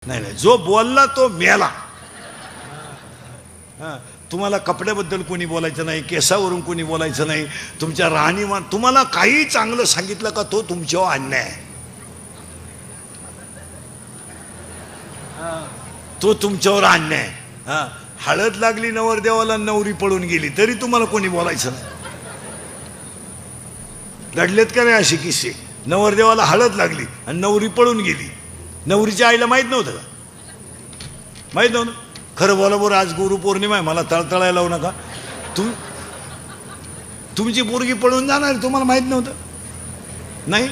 नाही नाही, जो बोलला तो मेला. तुम्हाला कपड्याबद्दल कोणी बोलायचं नाही, केसावरून कोणी बोलायचं नाही, तुमच्या राहणीमान, तुम्हाला काही चांगलं सांगितलं का तो तुमच्यावर अन्याय आहे. तो तुमच्यावर अन्याय. हळद लागली नवरदेवाला, नवरी पळून गेली, तरी तुम्हाला कोणी बोलायचं नाही. घडलेत का नाही असे किस्से? नवरदेवाला हळद लागली आणि नवरी पळून गेली. नवरीच्या आईला माहित नव्हतं का? माहित नव्हतं. खरं बोला बरं, आज गुरुपौर्णिमा आहे, मला तळतळायला लावू नका. तुमची पोरगी पळून जाणार, तुम्हाला माहित नव्हतं? नाही.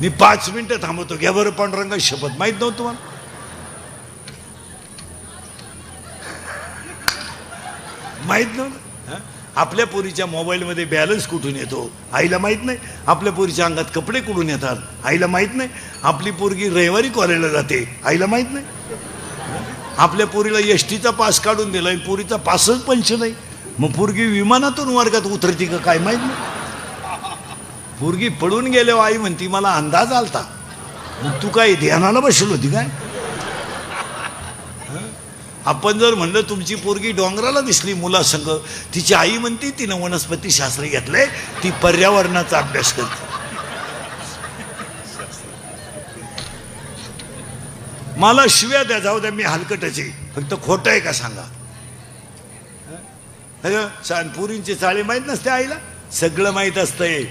मी 5 मिनिटं थांबवतो, घ्या बरं पांडुरंगा शपथ. माहित नव्हतं तुम्हाला? माहित नव्हतं. आपल्या पोरीच्या मोबाईलमध्ये बॅलन्स कुठून येतो आईला माहित नाही. आपल्या पोरीच्या अंगात कपडे कुठून येतात आईला माहित नाही. आपली पोरगी रविवारी कॉलेजला जाते आईला माहित नाही. आपल्या पोरीला एसटीचा पास काढून दिलाय, पोरीचा पासच पंच नाही. मग पोरगी विमानातून वर्गात उतरती का काय माहित नाही. पोरगी पडून गेल्यावर आई म्हणती मला अंदाज आलता. मग तू काय ध्यानाला बसली होती काय? आपण जर म्हणलं तुमची पोरगी डोंगराला दिसली मुलासंग, तिची आई म्हणते तिनं वनस्पती शास्त्र घेतलंय, ती पर्यावरणाचा अभ्यास करते. मला शिव्या द्या, जाऊ द्या, मी हलकटचे, फक्त खोटं आहे का सांगा. पोरींचे चाळे माहीत नसते आईला? सगळं माहीत असतंय.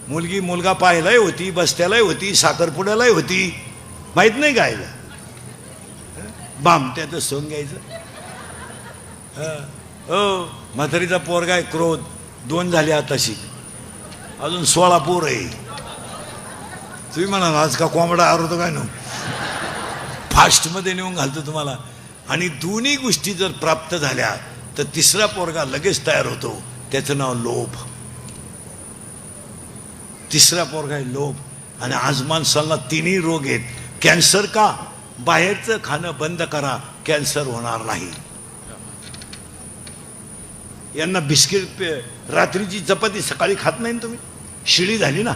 मुलगी मुलगा पाहायलाही होती, बस्त्यालाही होती, साखरपुड्यालाही होती, माहीत नाही का आईला? बामट्याचं सोंग घ्यायचं. हो, म्हातारीचा पोरगा आहे क्रोध, 2 झाले आताशी, अजून 16 पोर आहे. तुम्ही म्हणाल आज का कोंबडा आरवतो काय? नो, फास्टमध्ये नेऊन घालतो तुम्हाला. आणि दोन्ही गोष्टी जर प्राप्त झाल्या तर 3रा पोरगा लगेच तयार होतो, त्याचं नाव लोभ. 3रा पोरगा आहे लोभ. आणि आज माणसाला 3ही रोग आहेत. कॅन्सर का? बाहेरचं खाणं बंद करा, कॅन्सर होणार नाही. यांना बिस्किट, रात्रीची चपाती सकाळी खात नाही तुम्ही, शिळी झाली ना,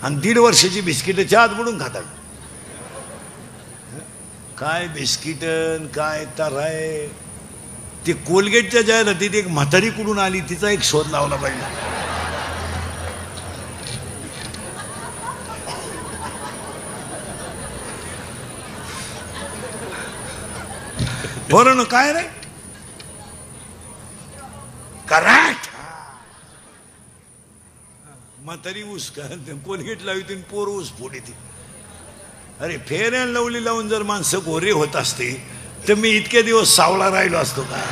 आणि 1.5 वर्षाची बिस्किट चहात बुडून खाता. काय बिस्किट काय तर आहे. ते कोलगेटच्या जाहिरातीत एक म्हातारी कुठून आली, तिचा एक शोध लावला पाहिजे. बरं ना, काय रे करेक्ट. म्हातारी ऊस कोलगेट लावती, पोर ऊस फोडी ती. अरे फेअर अँड लवली लावून जर माणसं गोरे होत असते तर मी इतके दिवस सावळा राहिलो असतो का?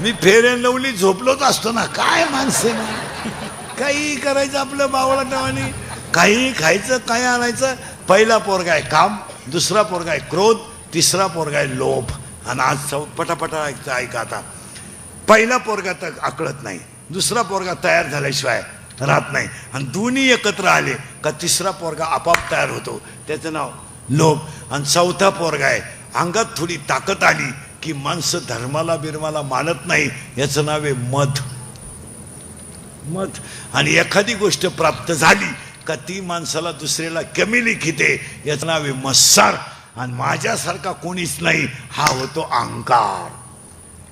मी फेअर अँड लवली झोपलोच असतो ना. काय माणसं नाही, काही करायचं आपलं बावळाटावानी, काही खायचं, काय आणायचं. पहिला पोरगा आहे काम, 2रा पोरगा आहे क्रोध, 3रा पोरगा आहे लोभ. आणि आज पटापटा ऐका आता. पहिला पोरगा तर आकळत नाही, 2रा पोरगा तयार झाल्याशिवाय राहत नाही, आणि दोन्ही एकत्र आले का 3रा पोरगा आपाप तयार होतो, त्याचं नाव लोभ. आणि 4था पोरगा आहे, अंगात थोडी ताकद आली की माणसं धर्माला बिर्माला मानत नाही, याचं नाव आहे मध. मध. आणि एखादी गोष्ट प्राप्त झाली का ती माणसाला दुसऱ्याला कमी लिखिते, याचं नाव आहे मत्सर. आणि माझ्यासारखा कोणीच नाही, हा होतो अहंकार.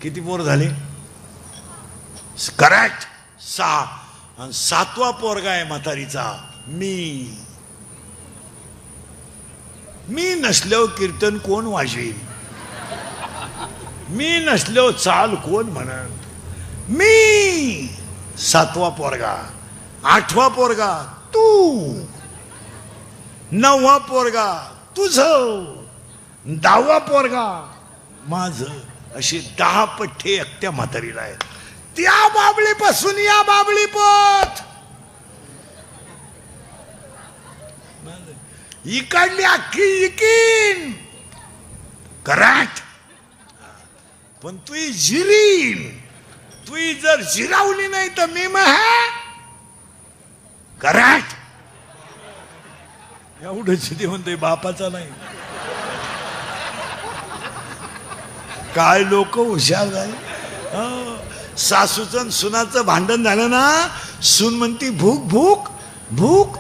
किती पोर झाले? करेक्ट, 6. आणि 7वा पोरगा आहे म्हातारीचा मी. मी नसल्यावर कीर्तन कोण वाजवेल? मी नसल्यावर चाल कोण म्हणन? मी. 7वा पोरगा. 8वा पोरगा तू. 9वा पोरगा तुझं. 10वा पोरगा माझं. असे 10 पठ्ठे एकट्या म्हातारीला आहेत. त्या बाबळीपासून या बाबळी पोत, इकडली अख्खी इकीन. करेक्ट. पण तू जिरीन, तू जर जिरावली नाही तर मी मग. करेक्ट. एवढंच ते म्हणतोय, बापाचा नाही. काय लोक हुशार झाले. सासूचं सुनाचं भांडण झालं ना, सून म्हणती भूक भूक भूक.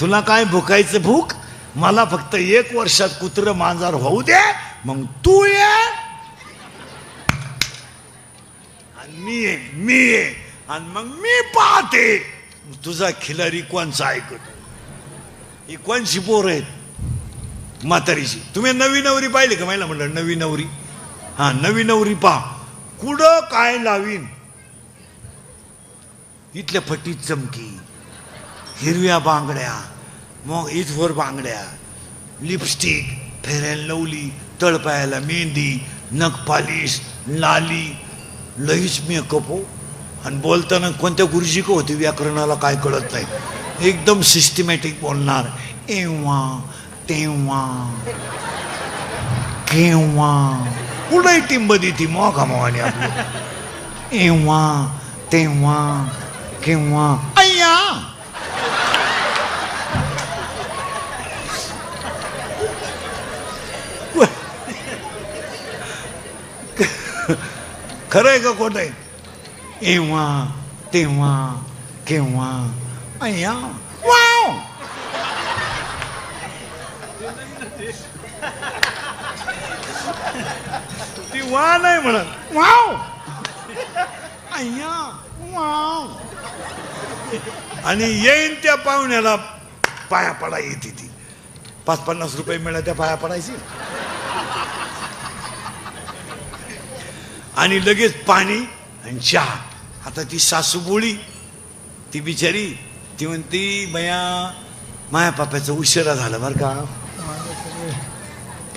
तुला काय भुकायचं भूक? मला फक्त 1 वर्षात कुत्र मांजर होऊ दे, मग तू ये आणि मी ये आणि मग मी पाहते तुझा खिलारी कोणचा ऐकतो. ही कोणची पोर आहेत? म्हातारीची. तुम्ही नवी नवरी पाहिली का? महिला म्हणलं नवी नवरी. हा, नवी नवरी पहा कुठं काय लावीन. इथल्या फटीत चमकी, हिरव्या बांगड्या, मग इथवर बांगड्या, लिपस्टिक, फेअर अँड लवली, तळपायाला मेहंदी, नख पालिश, लाली, लईच मेकअप हो. आणि बोलताना कोणत्या गुरुजी का होती व्याकरणाला काय कळत नाही, एकदम सिस्टमॅटिक बोलणार. एव्हा तेव्हा केव्हा कुठंही टिंबदी ती मोका मोहाने आपली. एव्हा तेव्हा केव्हा अय्या. खरं आहे का खोटं आहे? एव्हा तेव्हा केव्हा अय्या. वाव. ती वा नाही म्हणत, वाव. अय्या वाव. आणि येईन त्या पाहुण्याला पाया पडा येते ती. 5-50 रुपये मिळाले त्या पाया पडायची. आणि लगेच पाणी आणि चहा. आता ती सासू बोळी, ती बिचारी, ती म्हणती बया माया पाप्याचं उशिरा झालं बरं का,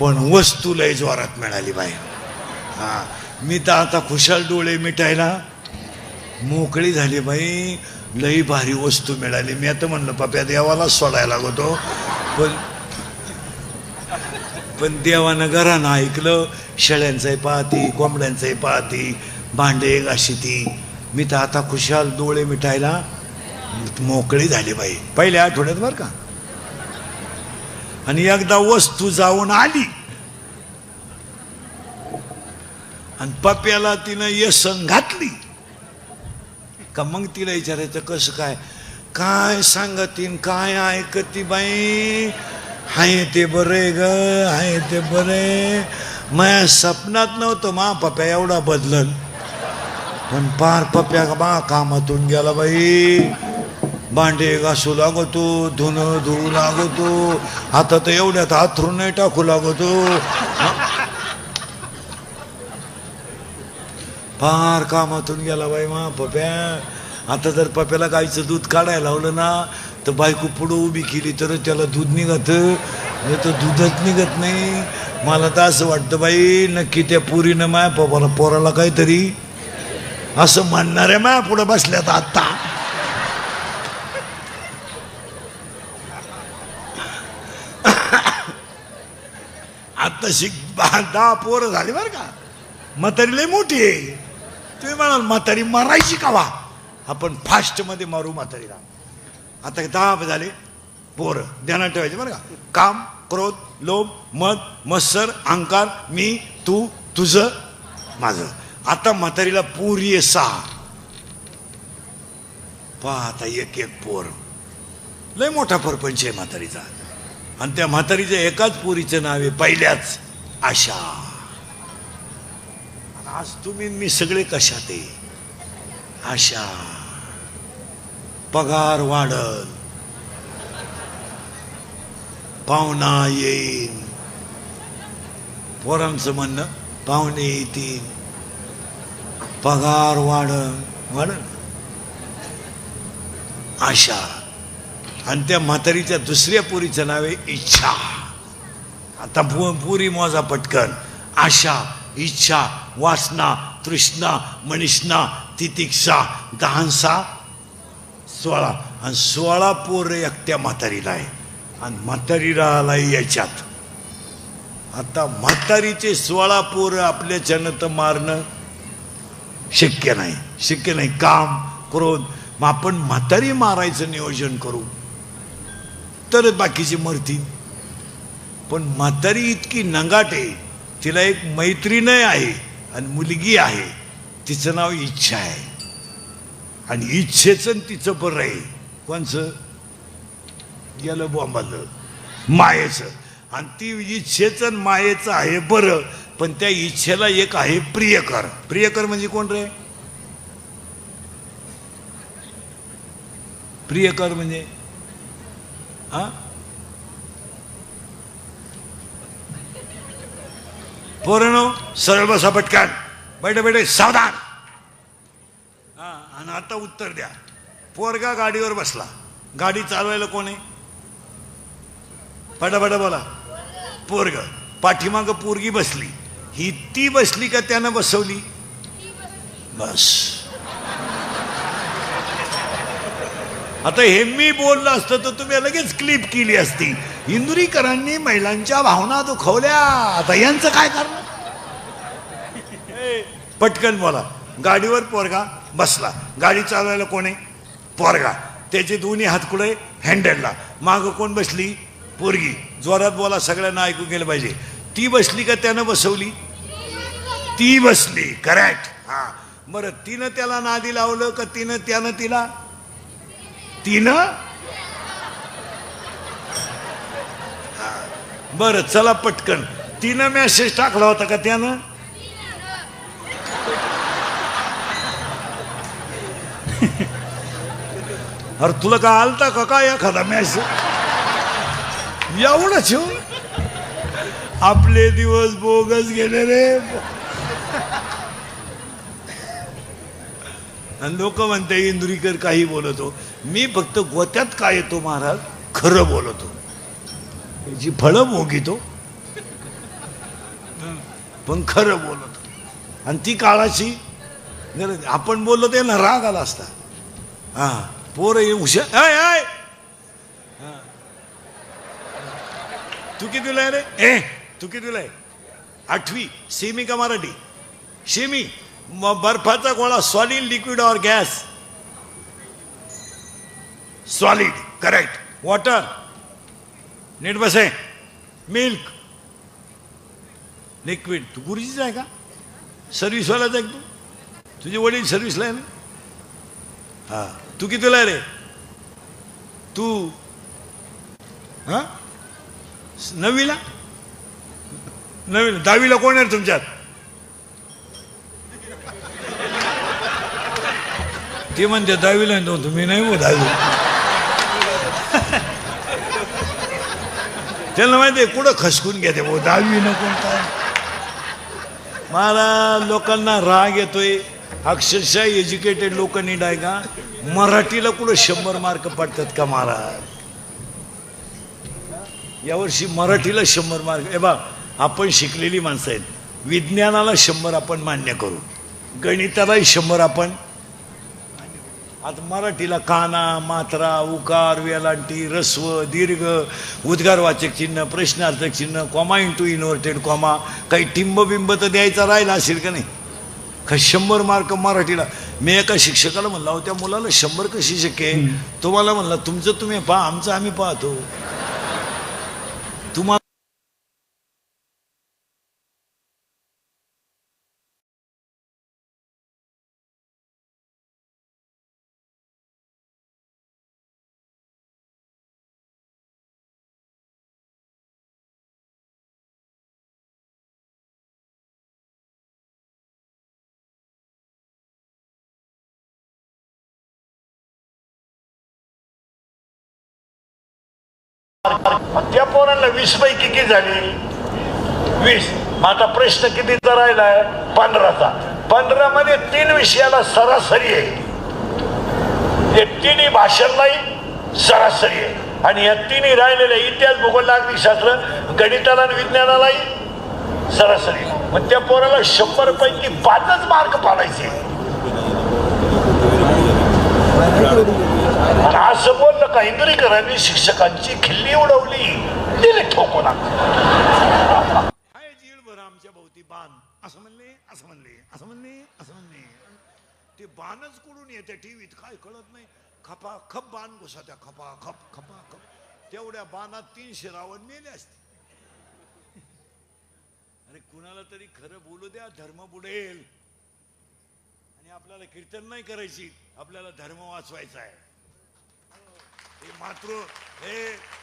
पण वस्तू लय जोरात मिळाली बाई. हा, मी तर आता खुशाल डोळे मिटायला मोकळी झाली बाई. लई भारी वस्तू मिळाली. मी आता म्हणलं पाप्या देवाला सोडायला लागतो, पण देवानं घरानं ऐकलं. शेळ्यांचंही पाहती, कोंबड्यांचंही पाहती, भांडे घाशी ती. मी तर आता खुशाल डोळे मिटायला मोकळी झाली बाई पहिल्या आठवड्यात बरं का. आणि एकदा वस्तू जाऊन आली आणि पप्याला तिनं येसन घातली का मग तिला विचारायचं कसं काय, काय सांगतीन काय ऐकती बाई. हाय ते बरे ग, हाय ते बरे. माझ्या सपनात नव्हतं मा पप्या एवढा बदलल, पण पार पप्या बा कामातून गेला बाई. भांडे घासू लागतो, धुणं धुवू लागतो, आता तर एवढ्यात हातरून नाही टाकू लागतो. फार कामातून गेला बाई मा पप्या. आता जर पप्याला गाईचं दूध काढायला लावलं ना तर बायको पुढं उभी केली तर त्याला दूध निघत, नाही तर दूधच निघत नाही. मला तर असं वाटतं बाई नक्की त्या पुरीनं माया पोराला काहीतरी असं म्हणणाऱ्या माया पुढं बसल्यात आता. आता 10 पोरं झाली बरं का. म्हातारी लय मोठी आहे. तुम्ही म्हणाल म्हातारी मारायची का वा, आपण फास्ट मध्ये मारू म्हातारीला. आता 10 झाले पोरं, ध्यानात ठेवायचे बरं का. काम, क्रोध, लोभ, मद, मत्सर, अहंकार, मी, तू, तुझं, माझं. आता म्हातारीला पोरी 6. पहा आता एक पोर. लय मोठा परपंच आहे म्हातारीचा. आणि त्या म्हातारीच्या एकाच पोरीचं नाव आहे पहिल्याच आशा. आज तुम्ही मी सगळे कशात आहे? आशा. पगार वाढल, पाहुणा येईल, पोरांचं म्हणणं पाहुणे येतील, पगार वाढल, आशा. आणि त्या म्हातारीच्या दुसऱ्या पोरीचं नाव आहे इच्छा. आता पुरी मोजा पटकन. आशा, इच्छा, वासना, तृष्णा, मनिष्णा, तितिक्षा, 10 16. आणि 16 पोरं एकट्या म्हातारीला आहे. आणि म्हातारीला आला याच्यात. आता म्हातारीचे 16 पोरं आपल्याच्यानं तर मारणं शक्य नाही, शक्य नाही. काम, क्रोध. मग आपण म्हातारी मारायचं नियोजन करू तरच बाकीची मरतील. पण म्हातारी इतकी नंगाट आहे, तिला एक मैत्रीण आहे आणि मुलगी आहे. तिचं नाव इच्छा आहे. आणि इच्छेचं आणि तिचं बरं आहे. कोणचं? गेलं बॉम्बालं मायेचं. आणि ती इच्छेचं आणि मायेचं आहे बरं, पण त्या इच्छेला एक आहे प्रियकर. प्रियकर म्हणजे कोण रे? प्रियकर म्हणजे हा पोरांनो सरळ बसा पटकन. बैठे बैठे सावधान. हा आणि आता उत्तर द्या. पोरगा गाडीवर बसला. गाडी चालवायला कोण आहे? पटापटा बोला. पोरग. पाठीमाग पोरगी बसली. ही ती बसली का त्यानं बसवली? बस. आता हे मी बोललं असतं तर तुम्ही लगेच क्लिप केली असती. इंदुरीकरांनी महिलांच्या भावना दुखवल्या. आता यांचं काय करणार? पटकन बोला. गाडीवर पोरगा बसला. गाडी चालवायला कोण आहे? पोरगा. त्याचे दोन्ही हात कुठे? हँडलला. माग कोण बसली? पोरगी. जोरात बोला, सगळ्यांना ऐकू गेलं पाहिजे. ती बसली का त्यानं बसवली? ती बसली. करेक्ट. हा बरं, तिनं त्याला नादी लावलं का त्यानं तिला? तिनं. बरं चला पटकन. तिनं मेसेज टाकला होता का त्यानं? अरे तुला का आलता का काय एखादा मेसेज? एवढंच हो. आपले दिवस बोगस गेले रे. लोक म्हणते इंदुरीकर काही बोलतो. मी फक्त गोत्यात काय येतो महाराज, खरं बोलतो. जी फळं भोगितो पण खरं बोलतो. आणि ती काळाची गरज. आपण बोललो ते ना राग आला असता. हा पोर हुशार. आय तू कितीला आहे रे? तू कितीला आहे? 8वी. सेमी का मराठी? सेमी. बर्फाचा गोळा सॉलिड, लिक्विड और गॅस? सॉलिड. करेक्ट. वॉटर. नीट बसे. मिल्क. लिक्विड. तू गुरुजीचा आहे का? सर्व्हिसवालाच आहे तू? तुझे वडील सर्व्हिसला आहे ना? हा. तू कितीला आहे रे? तू हा 9वीला? 9वीला. 10वीला कोण आहे तुमच्यात? ते म्हणते 10वीला. तुम्ही नाही हो 10वी. त्यांना माहिती आहे कुठं खसकून घेते भाऊ 10वी नको काय. मला लोकांना राग येतोय. अक्षरशः एज्युकेटेड लोक नीट आहे का? मराठीला कुठं 100 मार्क पडतात का महाराज? यावर्षी मराठीला 100 मार्क. ए बा, आपण शिकलेली माणसं आहेत. विज्ञानाला 100 आपण मान्य करू. गणितालाही 100 आपण. आता मराठीला काना, मात्रा, उकार, वेलांटी, रस्व, दीर्घ, उद्गारवाचक चिन्ह, प्रश्नार्थक चिन्ह, कॉमा इंटू इन्व्हर्टेड कॉमा, काही टिंबबिंब तर द्यायचा राहिला असेल का नाही? का 100 मार्क मराठीला? मी एका शिक्षकाला म्हणला हो, त्या मुलाला 100 कशी शक्य आहे? तुम्हाला म्हणला तुमचं तुम्ही पहा, आमचं आम्ही पाहतो. तुम्हाला त्या पोरांना 20 पैकी किती झाली? 20. आता प्रश्न कितीचा राहिलाय? 15चा. 15 मध्ये 3 विषयाला सरासरी आहे. हे 3 भाषणालाही सरासरी आहे. आणि या 3 राहिलेल्या इतिहास, भूगोल, नागरिकशास्त्र, गणिताला आणि विज्ञानालाही सरासरी. मग त्या पोराला 100 पैकी 5च मार्क पाडायचे. असं बोललं का इंदुरीकरांनी शिक्षकांची खिल्ली उडवली, दिले ठोकून. आमच्या भोवती बाण असं म्हणले, असं म्हणले, असं म्हणले, असं म्हणले. ते बाणच कुठून येते टीव्हीत काय कळत नाही. खपा खप बाण घुसत्या, खपा खप खपा खप. तेवढ्या बाणात 300 रावण मेले असते. अरे कुणाला तरी खरं बोलू द्या, धर्म बुडेल. आणि आपल्याला कीर्तन नाही करायची, आपल्याला धर्म वाचवायचा आहे.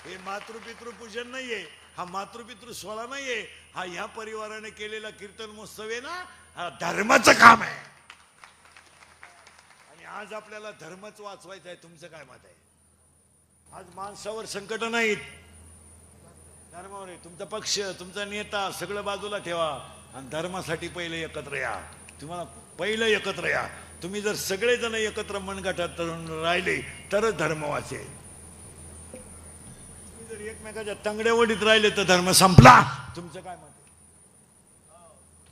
हे मातृपितृ पूजन नाहीये, हा मातृपितृ सोहळा नाहीये, हा ह्या परिवाराने केलेला कीर्तन महोत्सव आहे ना, हा धर्माचं काम आहे. आणि आज आपल्याला धर्मच वाचवायचा आहे. तुमचं काय मत आहे? आज माणसावर संकट नाहीत, धर्मावर आहे. तुमचा पक्ष, तुमचा नेता सगळं बाजूला ठेवा आणि धर्मासाठी पहिले एकत्र या. तुम्हाला पहिलं एकत्र या. तुम्ही जर सगळेजण एकत्र मनगटात राहिले तरच धर्म वाचेल. तुम्ही जर एकमेकाच्या तंगड्यावडीत राहिले तर धर्म संपला. तुमचं काय मत आहे?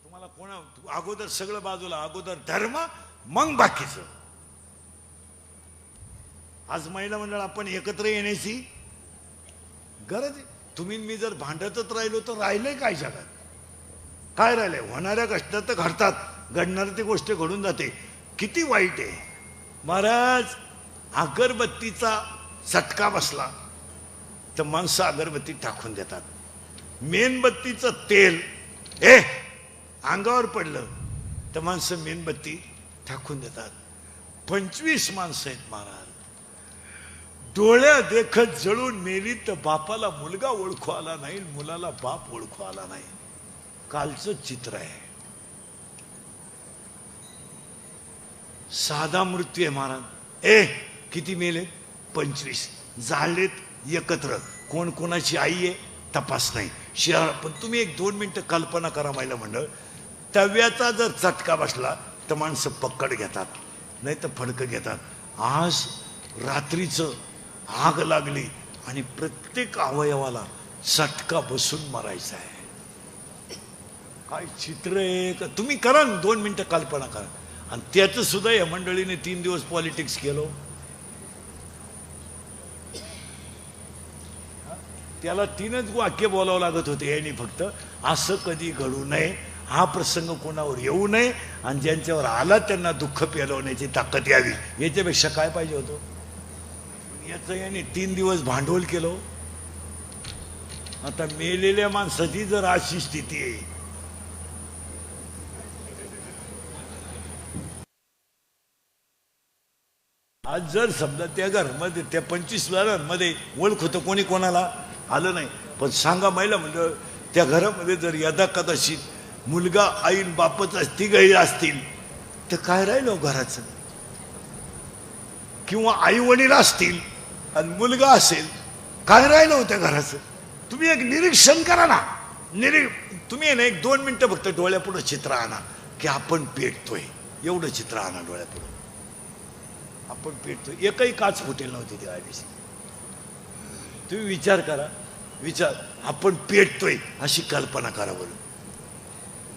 तुम्हाला कोणा अगोदर सगळं बाजूला, अगोदर धर्म मग बाकीचं. आज महिला मंडळ आपण एकत्र येण्याची गरज आहे. तुम्ही मी जर भांडतच राहिलो तर राहिलंय काय जगात? काय राहिलंय? होणाऱ्या कष्टात तर घडतात, घडणार ती गोष्ट घडून जाते. किती वाईट आहे महाराज. अगरबत्तीचा चटका बसला तर माणसं अगरबत्ती टाकून देतात. मेणबत्तीचं तेल अंगावर पडलं तर माणसं मेणबत्ती टाकून देतात. 25 माणसं आहेत महाराज. डोळ्या देखत जळून मेली तर बापाला मुलगा ओळखू आला नाही, मुलाला बाप ओळखू आला नाही. कालचं चित्र आहे. साधा मृत्यू आहे महाराज. किती मेले? 25. जाळलेत एकत्र. कोण कोणाची आई आहे तपास नाही. शहर पण तुम्ही 1-2 मिनिटं कल्पना करा महिला मंडळ. तव्याचा जर चटका बसला तर माणसं पक्कड घेतात, नाही तर फडकं घेतात. आज रात्रीचं आग लागली आणि प्रत्येक अवयवाला चटका बसून मरायचा आहे. काय चित्र आहे का? तुम्ही करा ना, 2 मिनिटं कल्पना करा. आणि त्याचं सुद्धा या मंडळीने 3 दिवस पॉलिटिक्स केलं. त्याला 3च वाक्य बोलावं लागत होते यांनी फक्त. असं कधी घडू नये, हा प्रसंग कोणावर येऊ नये, आणि ज्यांच्यावर आला त्यांना दुःख पेलवण्याची ताकद यावी. याच्यापेक्षा काय पाहिजे होतं? याचं याने 3 दिवस भांडवल केलं. आता मेलेल्या माणसाची जर अशी स्थिती आहे, आज जर समजा त्या घरामध्ये, त्या 25 घरांमध्ये ओळख होतं, कोणी कोणाला आलं नाही. पण सांगा महिला म्हणजे त्या घरामध्ये जर यदा कदाचित मुलगा आईन बापच तिघही असतील तर काय राहिलं घराचं? किंवा आई वडील असतील आणि मुलगा असेल, काय राहिलं होत्या घराचं? तुम्ही एक निरीक्षण करा ना. तुम्ही ना 1-2 मिनिटं फक्त डोळ्यापुढं चित्र आणा की आपण पेटतोय. एवढं चित्र आणा डोळ्यापुढं. आपण पेटतोय. एकही काच फुटेल नव्हती त्या दिवशी. तुम्ही विचार करा, आपण पेटतोय अशी कल्पना करा बरं.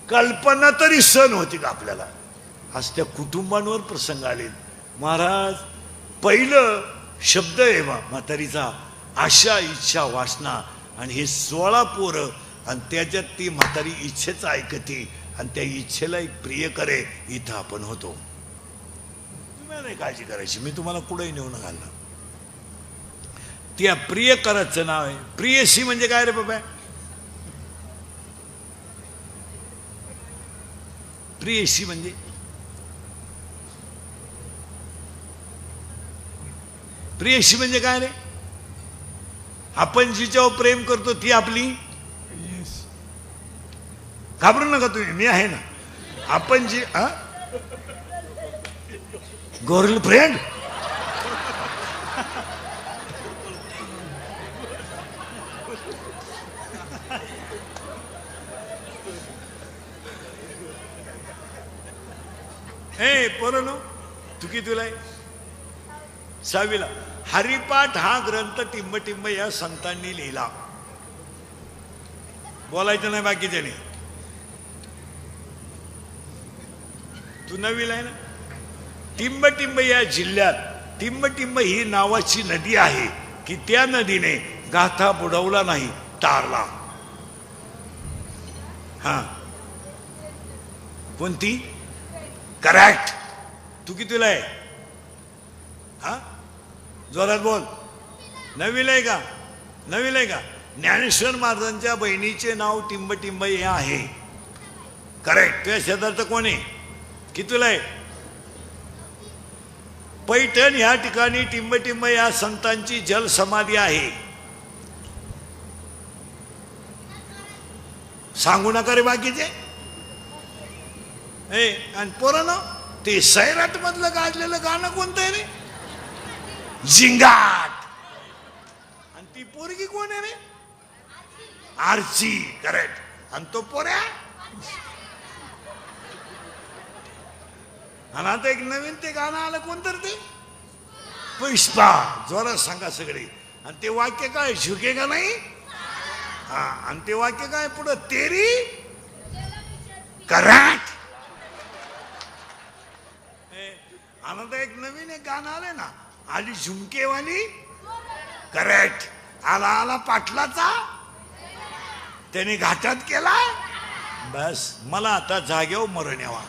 कल्पना तरी सण होती का आपल्याला? आज त्या कुटुंबांवर प्रसंग आले महाराज. पहिलं शब्द आहे म्हातारीचा, आशा इच्छा वासना. आणि हे 16 पोरं, आणि त्याच्यात ती म्हातारी इच्छेच ऐकते आणि त्या इच्छेला एक प्रिय करे. इथं आपण होतो. तुम्ही नाही काळजी करायची, मी तुम्हाला कुठेही नेऊन घालणार. त्या प्रियकराचं नाव आहे प्रियसी. म्हणजे काय रे बाबा? प्रियसी म्हणजे काय रे? आपण जिच्यावर प्रेम करतो ती आपली. घाबरू नका तुम्ही, मी आहे ना. आपण जी गर्लफ्रेंड, पोरांनो तू कितीला आहे? 6वीला. हरिपाठ हा ग्रंथ टिंब या संतांनी लिहिला. बोलायचं नाही बाकीच्याने. तू 9वीला आहे ना. टिंब या जिल्ह्यात टिंब ही नावाची नदी आहे की त्या नदीने गाथा बुडवला नाही, तारला. हा कोणती? करेक्ट. तू कितीला आहे? हा जोरात बोल. 9वीला आहे का? 9वीला आहे का? ज्ञानेश्वर महाराजांच्या बहिणीचे नाव टिंब हे आहे. करेक्ट. तुझ्या शेजारचं कोण आहे? कितीला आहे? पैठण या ठिकाणी टिंबटिंब या संतांची जल समाधी आहे. सांगू नका रे बाकीचे. आणि पोरांनो, ते सैराट मधलं गाजलेलं गाणं कोणतं आहे रे? झिंगाट. आणि ती पोरगी कोण आहे रे? आरची. करेक्ट. आणि तो पोऱ्या. आणि आता एक नवीन ते गाणं आलं कोणतं ते? पुष्पा. जोरात सांगा सगळे. आणि ते वाक्य काय? झुकेगा नाही. हा. आणि ते वाक्य काय पुढं? तेरी. करेक्ट. आता एक नवीन एक गाणं आलंय ना, आली झुमकेवाली. करेक्ट. आला आला पाटलाचा, त्याने घाटात केला. बस मला आता जागेवर मरण यावा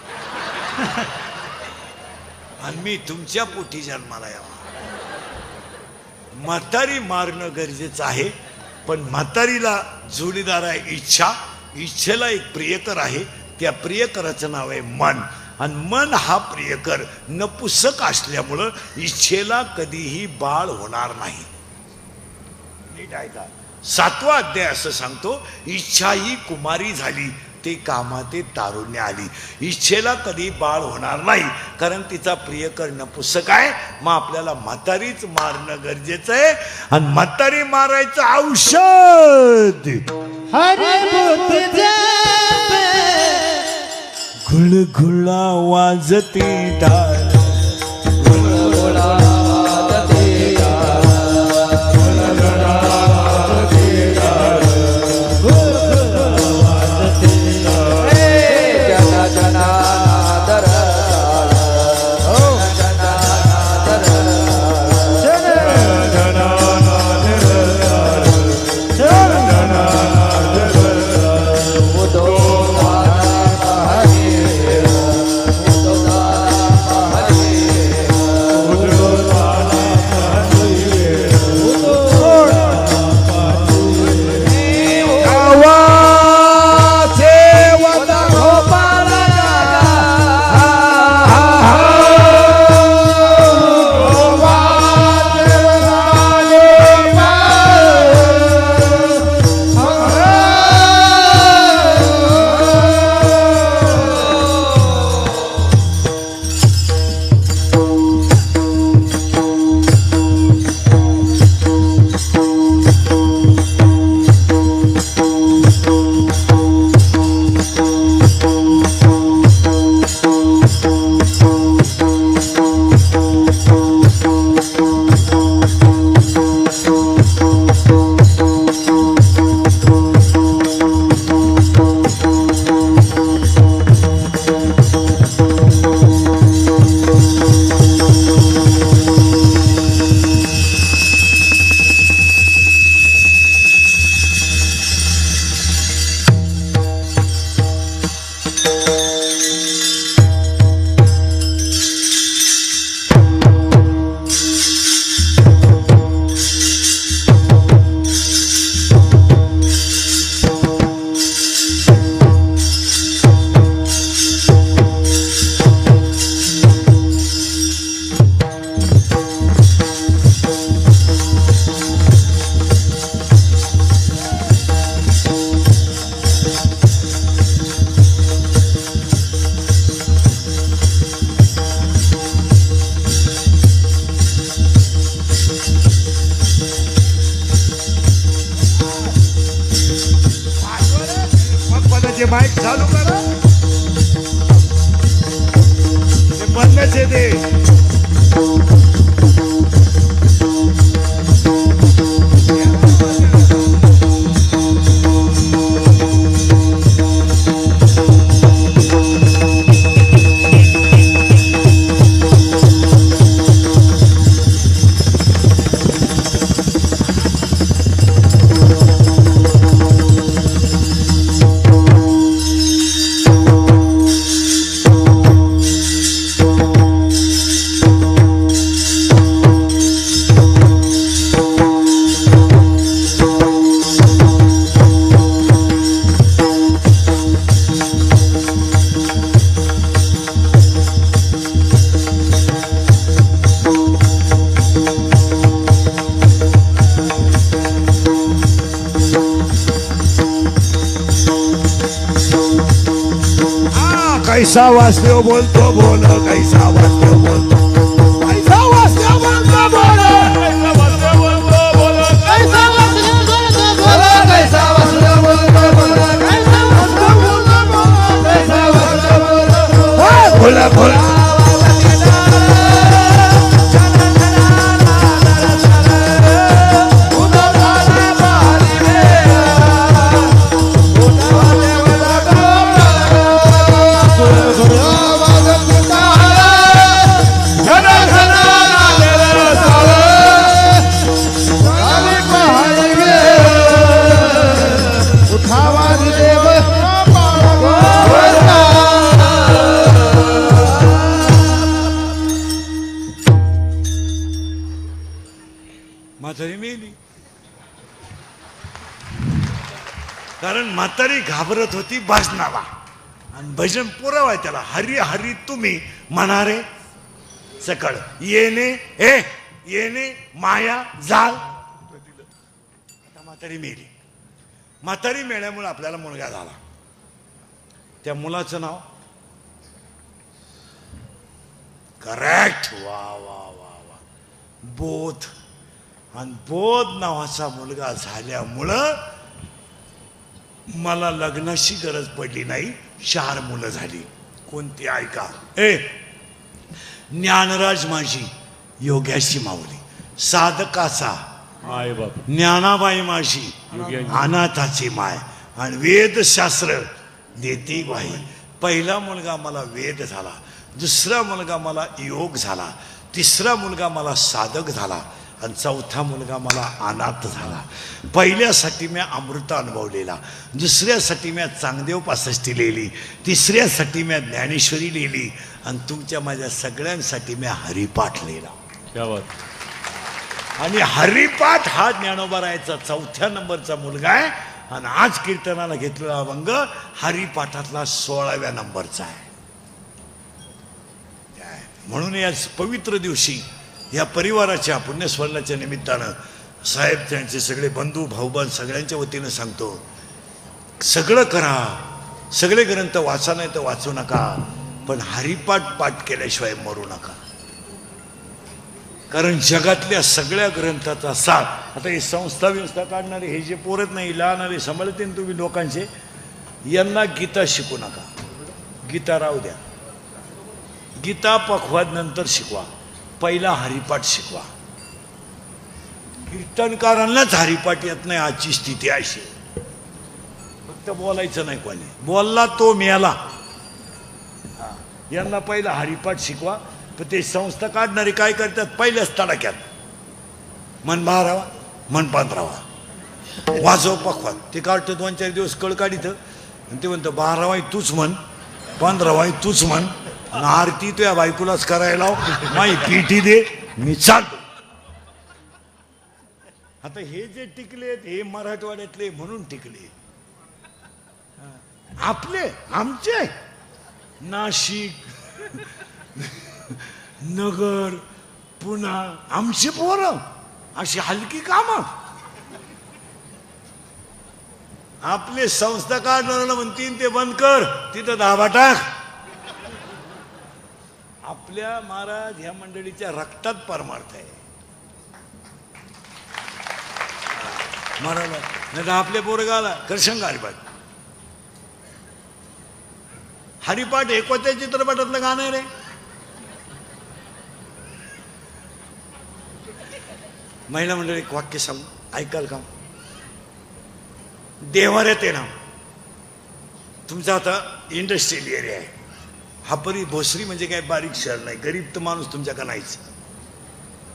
आणि मी तुमच्या पोटी जन्माला यावा. म्हातारी मारणं गरजेचं आहे, पण म्हातारीला जोडीदार आहे इच्छा. इच्छेला एक प्रियकर आहे, त्या प्रियकराचं नाव आहे मन. आणि मन हा प्रियकर नपुसक असल्यामुळं इच्छेला कधीही बाळ होणार नाही. नीट ऐका. 7वा अध्याय असं सांगतो, इच्छा ही कुमारी झाली, ते कामाते तारुण्य आली. इच्छेला कधी बाळ होणार नाही, कारण तिचा प्रियकर नपुसक आहे. मग आपल्याला म्हातारीच मारणं गरजेचं आहे. आणि म्हातारी मारायचं औषध घुळघुळा वाजते टाळ. माईक चालू करा. ते बंदच आहे ते. कैसा वास्तव बोलतो बोल कैसा वास्तव बोलतो कैसा वास्तव बोलतो बोल कैसा वास्तव बोलतो बोल कैसा वास्तव बोलतो बोल कैसा वास्तव बोलतो बोल कैसा वास्तव बोलतो बोल कैसा वास्तव बोलतो बोला बोला म्हातारी मेली. कारण म्हातारी घाबरत होती भजनाला आणि भजन पुरवाय त्याला हरी हरी तुम्ही म्हणा रे सकळ येणे हे येणे माया जाल. आता म्हातारी मेली. म्हातारी मेल्यामुळे आपल्याला मुलगा झाला. त्या मुलाचं नाव करेक्ट वा वा वा वा बोध. आणि बोध नावाचा मुलगा झाल्यामुळं मला लग्नाची गरज पडली नाही. 4 मुलं झाली. कोणती ऐका. ज्ञानराज माझी योग्याची माऊली साधकाचा आई बाप ज्ञानाबाई माझी अनाथाची माय आणि वेदशास्त्र देती बाई. पहिला मुलगा मला वेद झाला. दुसरा मुलगा मला योग झाला. तिसरा मुलगा मला साधक झाला आणि चौथा मुलगा मला अनाथ झाला. पहिल्यासाठी मी अमृत अनुभवलेला. दुसऱ्यासाठी मी चांगदेव 65 लिहिली. तिसऱ्यासाठी मी ज्ञानेश्वरी लिहिली आणि तुमच्या माझ्या सगळ्यांसाठी मी हरिपाठ लिहिला. क्या बात. आणि हरिपाठ हा ज्ञानोबारायचा 4थ्या नंबरचा मुलगा आहे आणि आज कीर्तनाला घेतलेला अभंग हरिपाठातला 16व्या नंबरचा आहे. म्हणून या पवित्र दिवशी या परिवाराच्या पुण्यस्मरणाच्या निमित्तानं साहेब त्यांचे सगळे बंधू भाऊबंद सगळ्यांच्या वतीनं सांगतो सगळं करा. सगळे ग्रंथ वाचा नाही तर वाचू नका पण हरिपाठ पाठ केल्याशिवाय मरू नका. कारण जगातल्या सगळ्या ग्रंथाचा सार आता हे संस्था व्यवस्था काढणारे हे जे पोरत नाही लहानारे सांभाळते ना तुम्ही लोकांचे यांना गीता शिकू नका. गीता राहू द्या. गीता पखवाद नंतर शिकवा. पहिला हरिपाठ शिकवा. कीर्तनकारांनाच हरिपाठ येत नाही. आजची स्थिती अशी. फक्त बोलायचं नाही कोणी. बोलला तो मेला. यांना पहिला हरिपाठ शिकवा. पण ते संस्था काढणारे काय करतात पहिल्याच तडाक्यात मन 12वा मन 15वा वाजव पखवाद ते काढतं 2-4 दिवस कळ काढित आणि ते म्हणतं 12वाही तूच म्हण 15वाही तूच म्हण आरती तो या बायकोलाच करायला माई पीठी दे मी चालतो. आता हे जे टिकलेत हे मराठवाड्यातले म्हणून टिकले. आपले आमचे नाशिक नगर पुणा आमची पोरं अशी हलकी कामं. आपले संस्था काढणाऱ्याला म्हणतील ते बंद कर तिथं दाबा टाक. आपल्या महाराज ह्या मंडळीच्या रक्तात परमार्थ आहे. महाराज नाही तर आपल्या पोरगाला करशंग हरिपाठ. हरिपाठ हे कोणत्या चित्रपटातलं गाणं आहे रे. महिला मंडळी एक वाक्य सांगू ऐकाल का. देवाऱ्यात आहे ना तुमचा आता इंडस्ट्रियल एरिया आहे. हा परी भोसरी म्हणजे काय बारीक शहर नाही. गरीब तर माणूस तुमच्याकडे नाहीच.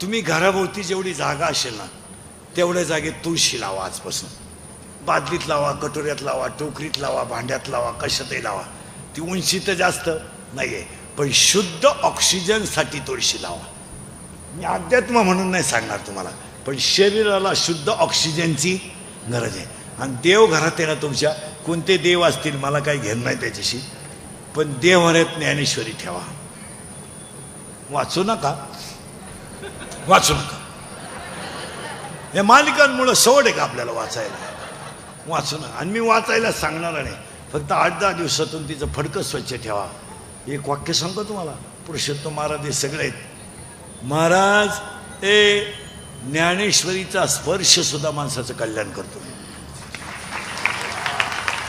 तुम्ही घराभोवती जेवढी जागा असेल ना तेवढ्या जागेत तुळशी लावा. आजपासून बादलीत लावा कटोऱ्यात लावा टोकरीत लावा भांड्यात लावा कशातही लावा. ती उंची तर जास्त नाही आहे पण शुद्ध ऑक्सिजनसाठी तुळशी लावा. मी अध्यात्म म्हणून नाही सांगणार तुम्हाला पण शरीराला शुद्ध ऑक्सिजनची गरज आहे. आणि देव घरात आहे ना तुमच्या कोणते देव असतील मला काही घेणं नाही त्याच्याशी पण देवाऱ्यात ज्ञानेश्वरी ठेवा. वाचू नका वाचू नका. या मालिकांमुळं सवड आहे का आपल्याला वाचायला. वाचू नका. आणि मी वाचायला सांगणार नाही फक्त 8-10 दिवसातून तिचं फडकं स्वच्छ ठेवा. एक वाक्य सांगतो तुम्हाला, पुरुषोत्तम महाराज हे सगळे आहेत. महाराज ज्ञानेश्वरीचा स्पर्श सुद्धा माणसाचं कल्याण करतो.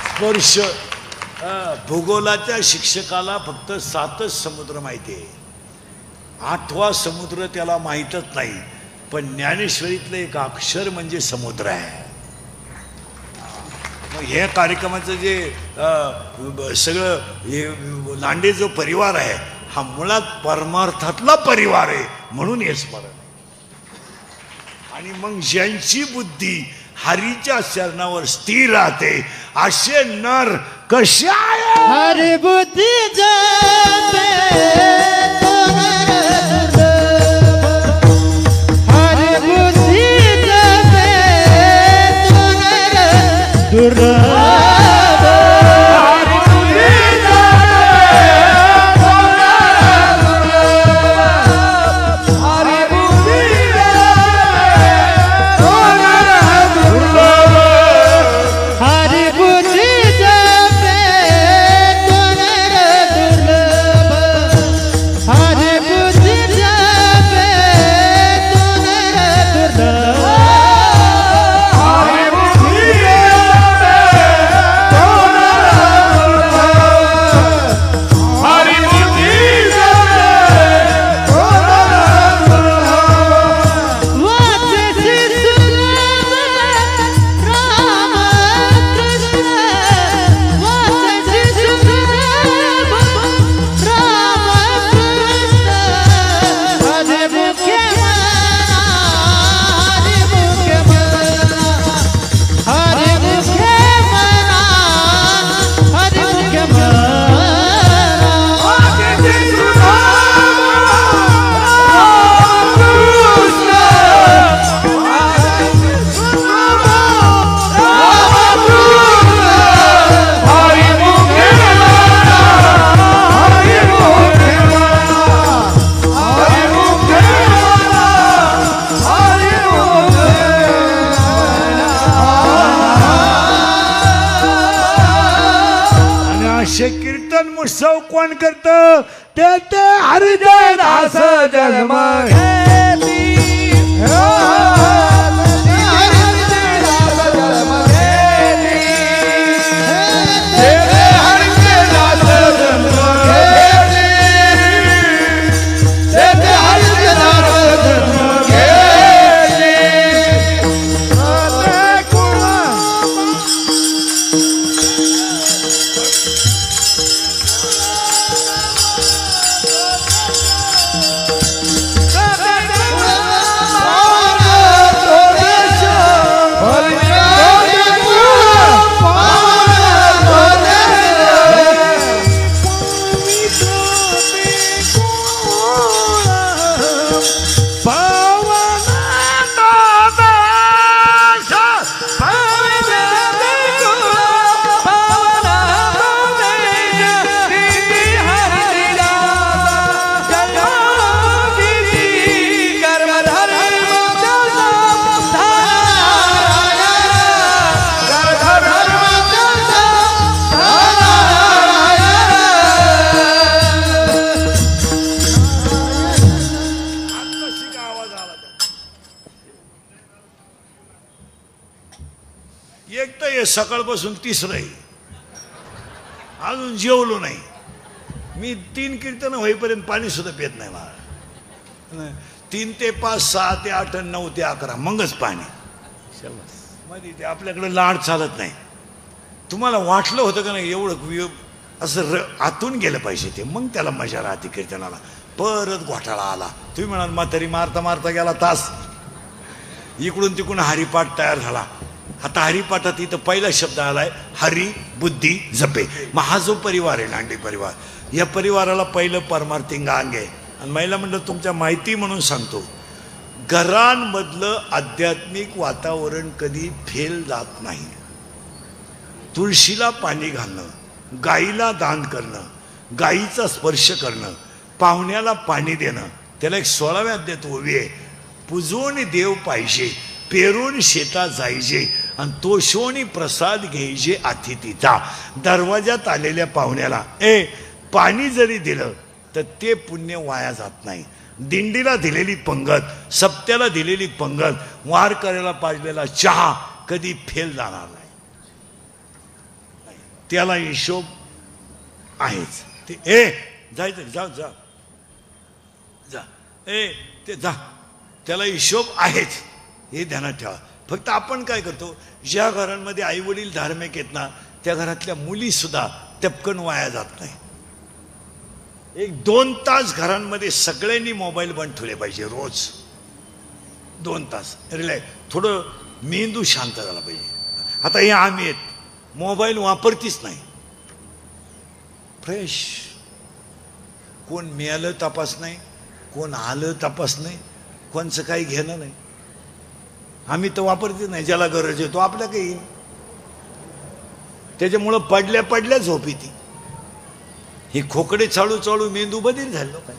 स्पर्श. भूगोलाच्या शिक्षकाला फक्त 7च समुद्र माहिती आहे, 8वा समुद्र त्याला माहीतच नाही. पण ज्ञानेश्वरीतलं एक अक्षर म्हणजे समुद्र आहे. मग हे कार्यक्रमाचं जे सगळं हे लांडे जो परिवार आहे हा मुळात परमार्थातला परिवार आहे, म्हणून हे स्मरण. आणि मग ज्यांची बुद्धी हरीच्या चरणावर स्थिर राहते असे नर कशा हरि बुद्धि जपे हरि बुद्धि जपे दुर्लभ कीर्तन उत्सव कोण करतं ते हरिजय दास जन्म एक तर हे सकाळपासून तिसरं आहे, अजून जेवलो नाही मी. 3 कीर्तन होईपर्यंत पाणी सुद्धा पित नाही मला. 3 ते 5, 6 ते 8, 9 ते 11 मगच पाणी. मध्ये ते आपल्याकडे लाड चालत नाही. तुम्हाला वाटलं होतं का नाही एवढं असं आतून गेलं पाहिजे ते, मग त्याला मजा राहते कीर्तनाला. परत घोटाळा आला. तुम्ही म्हणाल म्हातारी मारता मारता गेला तास, इकडून तिकडून हरिपाठ तयार झाला. आता हरिपाठात इथं पहिला शब्द आलाय हरी बुद्धी जपे. मग हा जो परिवार आहे लांडे परिवार, या परिवाराला पहिलं परमार्थिंग अंग आहे. आणि महिला मंडळ तुमच्या माहिती म्हणून सांगतो, घरांमधलं आध्यात्मिक वातावरण कधी फेल जात नाही. तुळशीला पाणी घालणं, गाईला दान करणं, गाईचा स्पर्श करणं, पाहुण्याला पाणी देणं, त्याला एक 16व्या अध्यायात ओवी आहे, पुजून देव पाहिजे, पेरून शेतात जायचे आणि तोषोनी प्रसाद घ्यायचे अतिथीचा. दरवाजात आलेल्या पाहुण्याला पाणी जरी दिलं तर ते पुण्य वाया जात नाही. दिंडीला दिलेली पंगत, सप्त्याला दिलेली पंगत, वारकऱ्याला पाजलेला चहा कधी फेल जाणार नाही. त्याला हिशोब आहेच. ते जायचं, जा जा जा, ते जा, त्याला हिशोब आहेच, हे ध्यानात ठेवा. फक्त आपण काय करतो, ज्या घरांमध्ये आई वडील धार्मिक आहेत ना, त्या घरातल्या मुली सुद्धा टपकन वाया जात नाही. 1-2 तास घरांमध्ये सगळ्यांनी मोबाईल बंद ठेवले पाहिजे, रोज 2 तास रिलॅक्स, थोडं मेंदू शांत झाला पाहिजे. आता हे आम्ही आहेत, मोबाईल वापरतीच नाही, फ्रेश. कोण मिळालं तपास नाही, कोण आलं तपास नाही, कोणचं काही घेणं नाही. आम्ही तर वापरतेच नाही. ज्याला गरज आहे तो आपल्या काही येईल. त्याच्यामुळं पडल्या पडल्या झोप येते. ही खोकडे चालू चालू मेंदू बधीर झालो काय.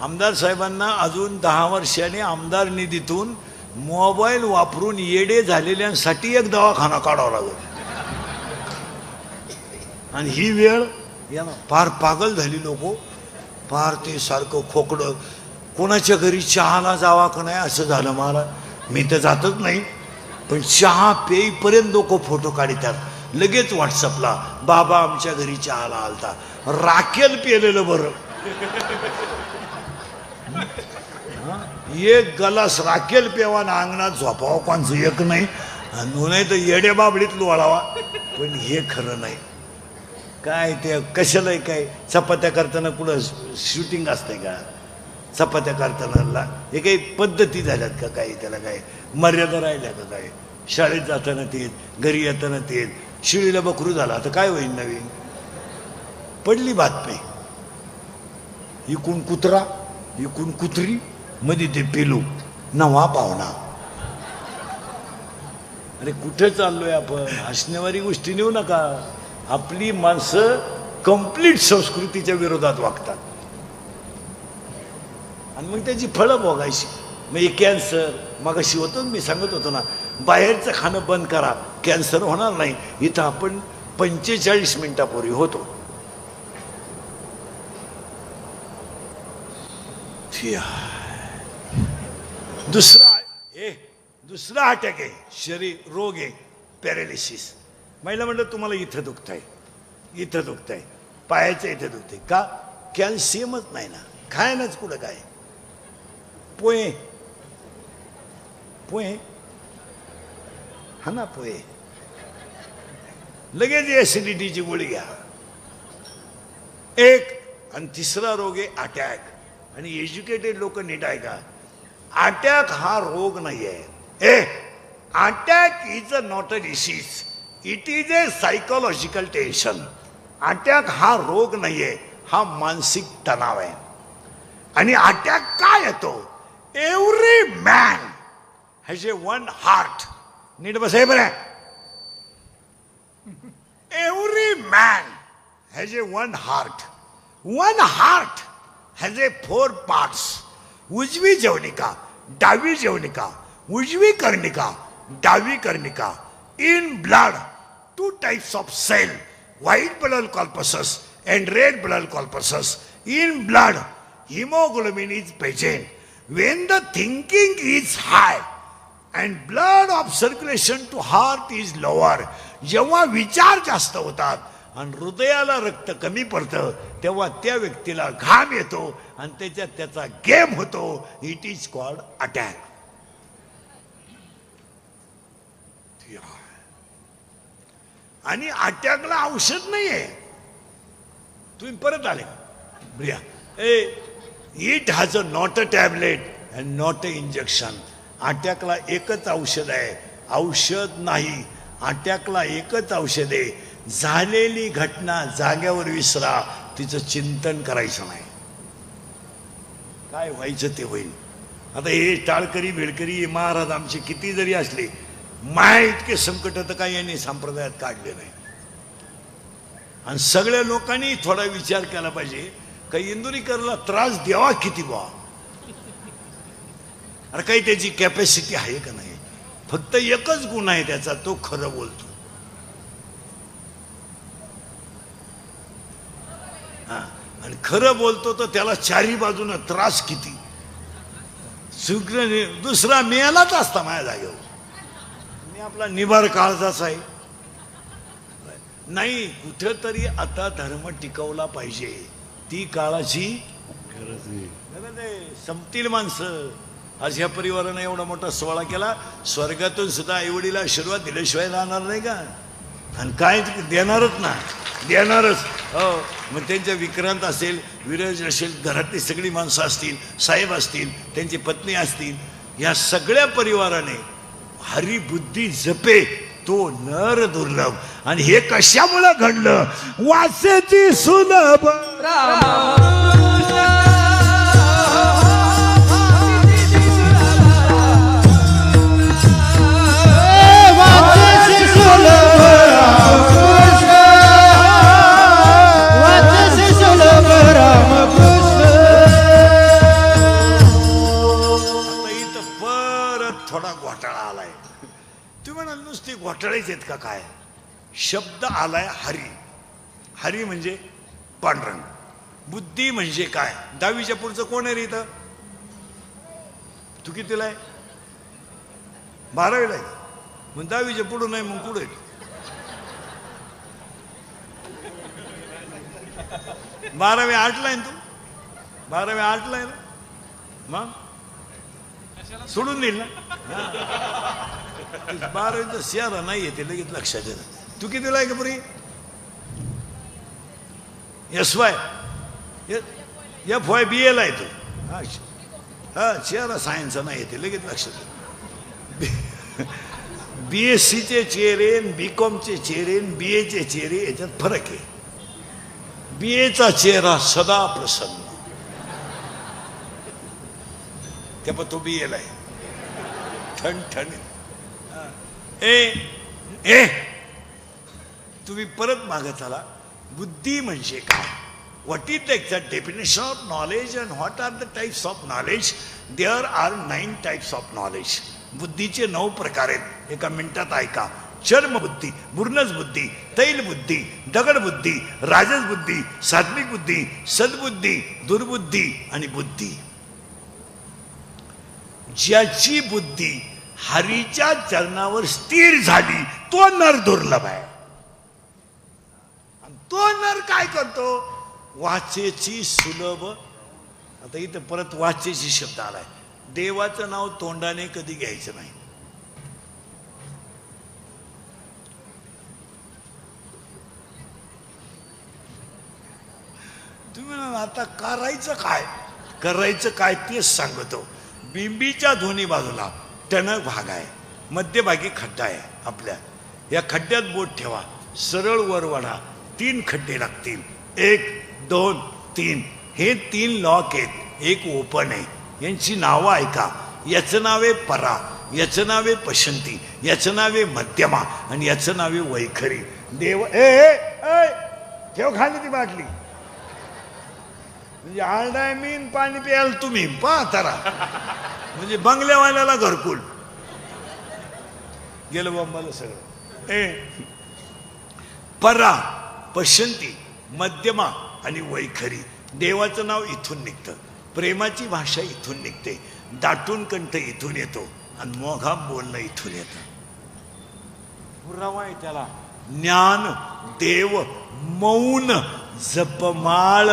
आमदार साहेबांना अजून 10 वर्षांनी आमदार निधीतून मोबाईल वापरून येडे झालेल्यांसाठी एक दवाखाना काढावा लागेल. आणि ही वेळ या फार पागल झाली लोक, फार ते सारखं खोकडं. कोणाच्या घरी चहाला जावा का नाही असं झालं मला. मी तर जातच नाही, पण चहा पेईपर्यंत लोक फोटो काढतात. लगेच व्हॉट्सअपला, बाबा आमच्या घरी चहाला आलता. राखेल पेलेलं बरं. एक गलास राखेल पेवाना अंगणात झोपावं कोणचं एक नाही, नाही तर येड्या बाबडीत लोळावा. पण हे खरं नाही. काय ते कशाला, काय चपात्या करताना कुठं शूटिंग असते का? चपात्या करताना हे काही पद्धती झाल्यात का? काही त्याला काय मर्यादा राहिल्या का? काय शाळेत जाताना तेच, घरी येताना तेच. शिळीला बकरू झाला तर काय होईल नवीन? पडली बातमी, इकून कुत्रा, इकून कुत्री, मध्ये ते पेलू, नवा पाहुणा. अरे कुठे चाललोय आपण? हसण्यावारी गोष्टी नेऊ नका. आपली माणसं कंप्लीट संस्कृतीच्या विरोधात वागतात आणि मग त्याची फळं भोगायची. मग हे कॅन्सर, मगाशी होतो मी सांगत होतो ना, बाहेरचं खाणं बंद करा, कॅन्सर होणार नाही. इथं आपण 45 मिनिटापूर्वी होतो. दुसरा अटॅक आहे, शरीर रोग आहे, पॅरालिसिस. महिला म्हणलं तुम्हाला इथं दुखतंय, इथं दुखतंय, पायाचं इथं दुखतंय का? कॅल्शियमच नाही ना, खायलाच कुठं काय. पोहे, पोहे हा ना, पोहे. लगेच ऍसिडिटीची गोळी घ्या. एक. आणि तिसरा रोग आहे अटॅक. आणि एज्युकेटेड लोक नीट आहे का, अटॅक हा रोग नाही आहे. Attack is a not a disease, it is a psychological tension. Attack हा रोग नाहीये, हा मानसिक तणाव आहे. आणि अटॅक काय येतो? Every man has a one heart. नीट बसाय बरं. Every man has a one heart. One heart has a 4 parts. उजवी जवनिका, डावी जवनिका, उजवी कर्णिका, डावी कर्णिका. In blood, 2 types of cell, white blood corpuscles and red blood corpuscles. In blood, hemoglobin is present. When the thinking is high and blood of circulation to heart is lower, जेव्हा विचार जास्त होतात आणि हृदयाला रक्त कमी पडतं, तेव्हा त्या व्यक्तीला घाम येतो आणि त्याच्यात त्याचा गेम होतो. It is called attack. आणि अटॅकला औषध नाहीये. तुम्ही परत आले Priya. It has a not a tablet and not a injection. अटॅकला एकच औषध आहे, औषध नाही. अटॅकला एकच औषध आहे, झालेली घटना जाग्यावर विसरा, तिचं चिंतन करायचं नाही. काय व्हायचं ते होईल. आता हे टाळकरी भेडकरी महाराज आमचे किती जरी असले, माय इतके संकट तर काही यांनी संप्रदायात काढले नाही. आणि सगळ्या लोकांनी थोडा विचार केला पाहिजे का इंदुरीकरला त्रास द्यावा किती बा. अरे काही त्याची कॅपॅसिटी आहे का नाही. फक्त एकच गुण आहे त्याचा, तो खरं बोलतो. खरं बोलतो तर त्याला चारी बाजूनं त्रास किती. दुसरा मेलाच असता माझ्या जागेवर. मी आपला निभार काळजाच आहे. नाही, कुठेतरी आता धर्म टिकवला पाहिजे. ती काळाची गरज आहे. संपतील माणसं. आज ह्या परिवाराने एवढा मोठा सोहळा केला. स्वर्गातून सुद्धा आईवडीला आशीर्वाद दिल्याशिवाय राहणार नाही का? आणि काय देणारच ना, देणारच. हो, मग त्यांच्या विक्रांत असेल, विरज असेल, घरातली सगळी माणसं असतील, साहेब असतील, त्यांची पत्नी असतील, या सगळ्या परिवाराने हरिबुद्धी जपे तो नर दुर्लभ. आणि हे कशामुळे घडलं? वासेची सुलभ नुसती घोटाळेच आहेत का काय? शब्द आलाय हरी. हरी म्हणजे पांडुरंग. बुद्धी म्हणजे काय? 10वीच्या पुढचं कोण आहे रे इथं? तू कितीला आहे? 12वीला आहे. मग 10वीच्या पुढं नाही, मग कुठे? 12वी 8ला आहे तू. 12वी 8ला आहे ना, मग सोडून देईल ना. 12वीचा सियारा नाही येते लगेच लक्षात येतं. तू कितीला आहे का बरी? SY FY BA ला आहे तू. हा, सियारा सायन्सचा नाही येते लगेच लक्षात येतं. BSCचे चेहरे, BCOMचे चेहरे, BAचे चेहरे याच्यात फरक आहे. BAचा चेहरा सदा प्रसन्न. त्या पण तो BA ला आहे. ठणठण. तुम्ही परत मागत आला. बुद्धी म्हणजे काय? What is the exact definition of knowledge and what are the types of knowledge? There are 9 types of knowledge. बुद्धीचे 9 प्रकार आहेत. एका मिनिटात ऐका. चर्म बुद्धी, मूर्णज बुद्धी, तैल बुद्धी, दगड बुद्धी, राजस बुद्धी, सात्विक बुद्धी, सद्बुद्धी, दुर्बुद्धी आणि बुद्धी. ज्याची बुद्धी हरीच्या चरणावर स्थिर झाली तो नर दुर्लभ आहे. आणि तो नर काय करतो? वाचेची सुलभ. आता इथं परत वाचेची शब्द आलाय. देवाचं नाव तोंडाने कधी घ्यायचं नाही. तुम्ही आता करायचं काय? करायचं काय तेच सांगतो. बिंबीच्या दोन्ही बाजूला टणक भाग आहे, मध्यभागी खड्डा आहे. आपल्या या खड्ड्यात बोट ठेवा, सरळ वर वाढा. 3 खड्डे लागतील. 1 2 3. हे 3 लॉक आहेत. एक ओपन आहे. यांची नावं ऐका. याचं नाव आहे परा, याचं नाव आहे पशंती, याचं नाव आहे मध्यमा आणि याचं नाव आहे वैखरी. देव ठेव खाली ती बाटली. म्हणजे आरडाय मीन पाणी प्यायला तुम्ही पा तारा. म्हणजे बंगल्यावाल्याला घरकुल गेलं बंबाला सगळं. परा, पशंती, मध्यमा आणि वैखरी. देवाचं नाव इथून निघतं. प्रेमाची भाषा इथून निघते. दाटून कंठ इथून येतो आणि मोघाम बोलणं इथून येतं. पुरावा आहे त्याला. ज्ञान, देव, मौन, जपमाळ,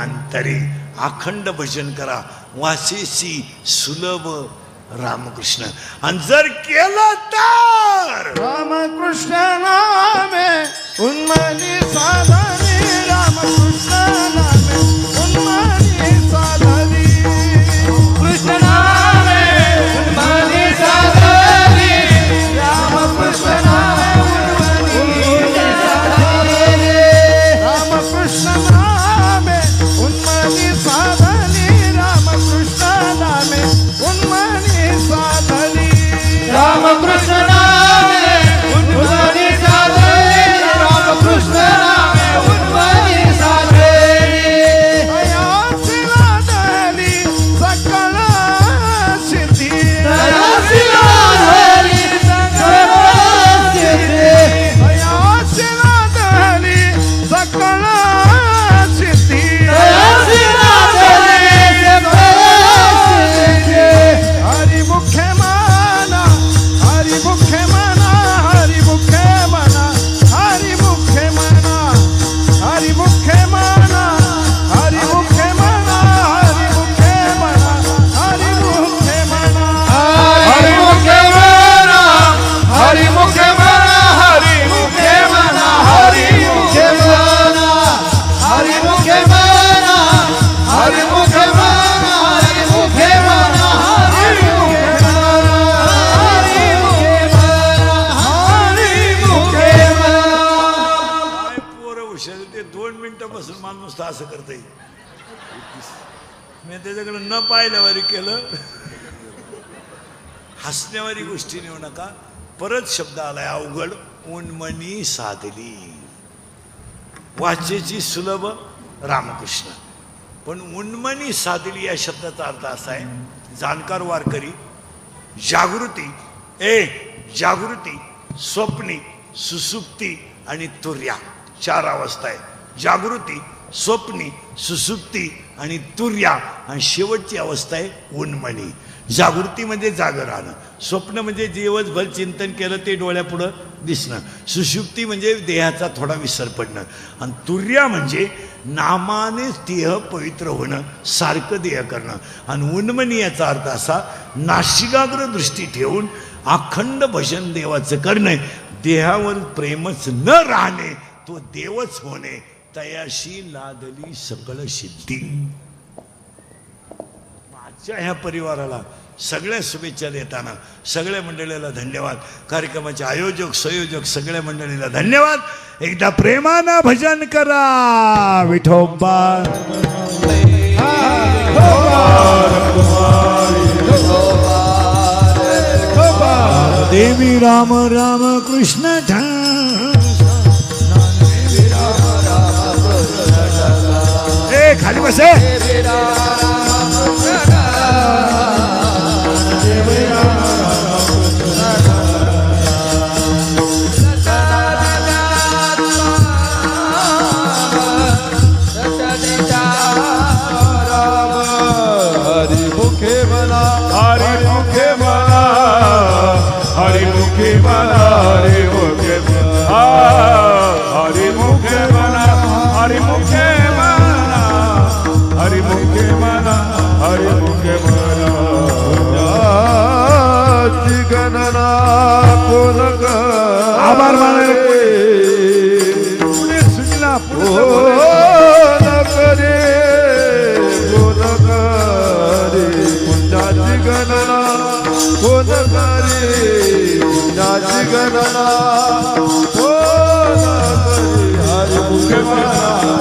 अंतरी. अखंड भजन करा. वासेसी सुलभ रामकृष्ण. आणि जर केलं तर रामकृष्ण नामे उन्मनी साधनी. रामकृष्ण नामे उन्मनी साधनी. कृष्ण नामे उन्मनी साधनी. रामकृष्ण नामे उन्मनी साधनी. रामकृष्ण नामे उन्मनी साधनी. रामकृष्ण नामे उन्मनी साधनी. रामकृष्ण नामे उन्मनी साधनी. रामकृष्ण नामे उन्मनी साधनी. नुसतं असं करता येईल. मी त्याच्याकडे न पाहिल्यावारी केलं. हसण्यावारी गोष्टी नेऊ नका. परत शब्द आलाय अवघड, उन्मनी साधली. वाचेची सुलभ रामकृष्ण, पण उन्मनी साधली या शब्दाचा अर्थ असा आहे, जाणकार वारकरी, जागृती, जागृती, स्वप्नी, सुसुप्ती आणि तुर्या, 4 अवस्था आहे. जागृती, स्वप्नी, सुसुप्ती आणि तुर्या, आणि शेवटची अवस्था आहे उन्मनी. जागृती म्हणजे जागर राहणं, स्वप्न म्हणजे दिवसभर चिंतन केलं ते डोळ्यापुढं दिसणं, सुषुप्ती म्हणजे देहाचा थोडा विसर पडणं, आणि तुर्या म्हणजे नामाने देह पवित्र होणं, सारखं देह करणं. आणि उन्मनी याचा अर्थ असा, नाशिकाग्र दृष्टी ठेवून अखंड भजन देवाचं करणे, देहावर प्रेमच न राहणे, तो देवच होणे, तयाशी लादली सकळ सिद्धी. माझ्या ह्या परिवाराला सगळ्या शुभेच्छा देताना सगळ्या मंडळीला धन्यवाद. कार्यक्रमाचे आयोजक, संयोजक सगळ्या मंडळीला धन्यवाद. एकदा प्रेमानं भजन करा. विठोबा देवी राम राम कृष्ण खाली बसे. आभार मानायला पुढे सुजला करे पुण्याची गणना कोण करे पुण्याची गणना कोण करे हरी मुखे म्हणा